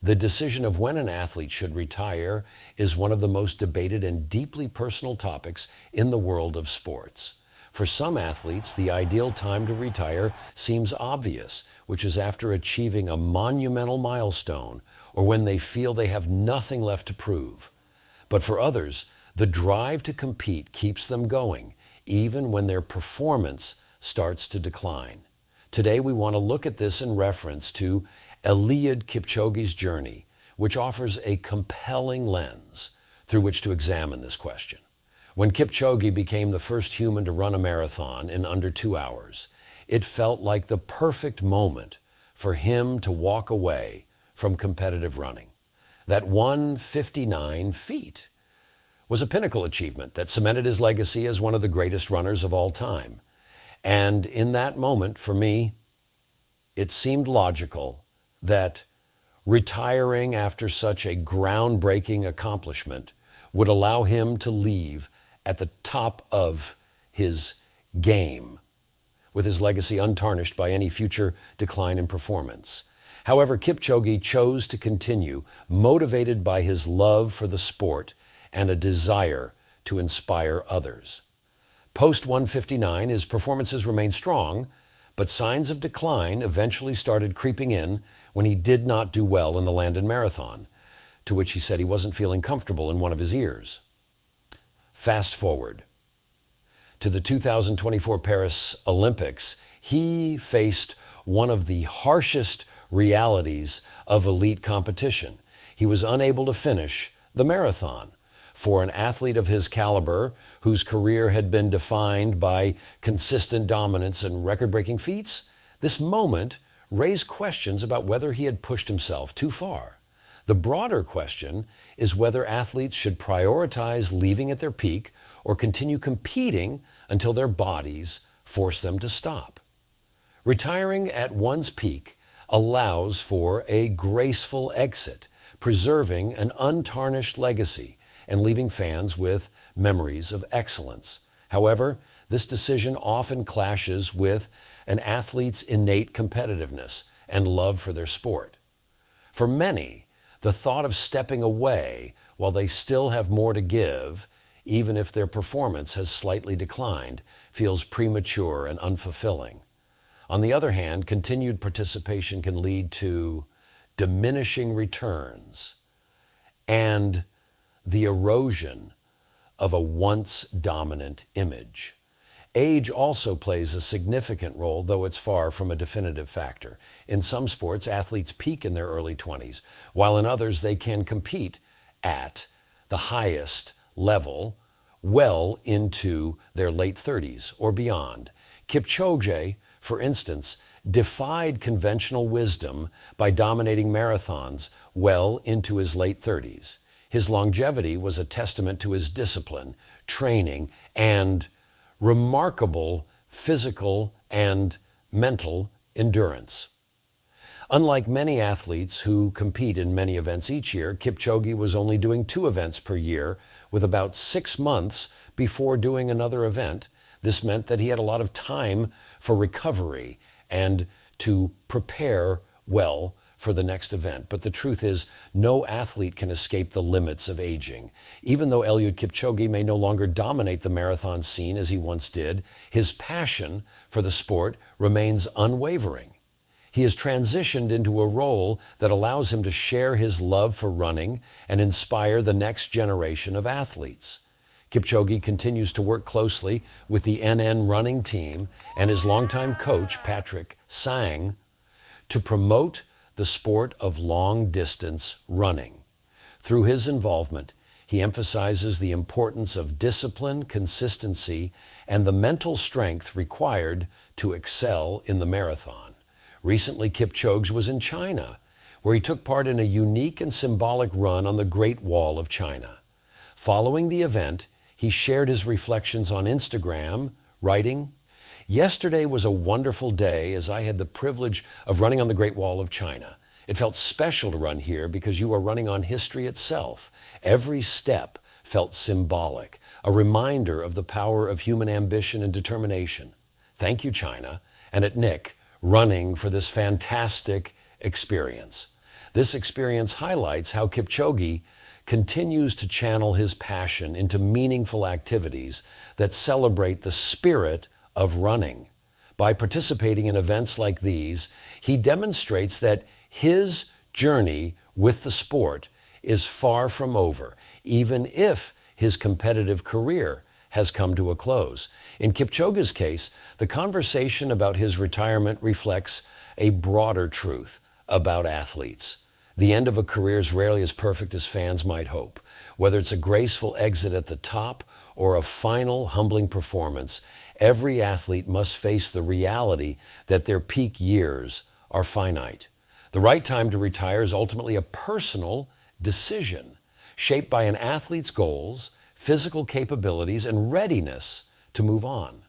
The decision of when an athlete should retire is one of the most debated and deeply personal topics in the world of sports. For some athletes, the ideal time to retire seems obvious, which is after achieving a monumental milestone or when they feel they have nothing left to prove. But for others, the drive to compete keeps them going, even when their performance starts to decline. Today, we want to look at this in reference to Eliud Kipchoge's journey, which offers a compelling lens through which to examine this question. When Kipchoge became the first human to run a marathon in under 2 hours, it felt like the perfect moment for him to walk away from competitive running. That 1:59 feet was a pinnacle achievement that cemented his legacy as one of the greatest runners of all time. And in that moment, for me, it seemed logical that retiring after such a groundbreaking accomplishment would allow him to leave at the top of his game, with his legacy untarnished by any future decline in performance. However, Kipchoge chose to continue, motivated by his love for the sport and a desire to inspire others. Post 1:59, his performances remained strong, but signs of decline eventually started creeping in when he did not do well in the London Marathon, to which he said he wasn't feeling comfortable in one of his ears. Fast forward to the 2024 Paris Olympics, he faced one of the harshest realities of elite competition. He was unable to finish the marathon. For an athlete of his caliber, whose career had been defined by consistent dominance and record-breaking feats, this moment raised questions about whether he had pushed himself too far. The broader question is whether athletes should prioritize leaving at their peak or continue competing until their bodies force them to stop. Retiring at one's peak allows for a graceful exit, preserving an untarnished legacy and leaving fans with memories of excellence. However, this decision often clashes with an athlete's innate competitiveness and love for their sport. For many, the thought of stepping away while they still have more to give, even if their performance has slightly declined, feels premature and unfulfilling. On the other hand, continued participation can lead to diminishing returns and the erosion of a once dominant image. Age also plays a significant role, though it's far from a definitive factor. In some sports, athletes peak in their early 20s, while in others they can compete at the highest level well into their late 30s or beyond. Kipchoge, for instance, defied conventional wisdom by dominating marathons well into his late 30s. His longevity was a testament to his discipline, training, and remarkable physical and mental endurance. Unlike many athletes who compete in many events each year, Kipchoge was only doing 2 events per year, with about 6 months before doing another event. This meant that he had a lot of time for recovery and to prepare well for the next event. But the truth is, no athlete can escape the limits of aging. Even though Eliud Kipchoge may no longer dominate the marathon scene as he once did, his passion for the sport remains unwavering. He has transitioned into a role that allows him to share his love for running and inspire the next generation of athletes. Kipchoge continues to work closely with the NN running team and his longtime coach, Patrick Sang, to promote the sport of long-distance running. Through his involvement, he emphasizes the importance of discipline, consistency, and the mental strength required to excel in the marathon. Recently, Kipchoge was in China, where he took part in a unique and symbolic run on the Great Wall of China. Following the event, he shared his reflections on Instagram, writing, "Yesterday was a wonderful day as I had the privilege of running on the Great Wall of China. It felt special to run here because you are running on history itself. Every step felt symbolic, a reminder of the power of human ambition and determination. Thank you, China, and at Nick, running for this fantastic experience." This experience highlights how Kipchoge continues to channel his passion into meaningful activities that celebrate the spirit of running. By participating in events like these, he demonstrates that his journey with the sport is far from over, even if his competitive career has come to a close. In Kipchoge's case, the conversation about his retirement reflects a broader truth about athletes. The end of a career is rarely as perfect as fans might hope. Whether it's a graceful exit at the top or a final humbling performance, every athlete must face the reality that their peak years are finite. The right time to retire is ultimately a personal decision, shaped by an athlete's goals, physical capabilities, and readiness to move on.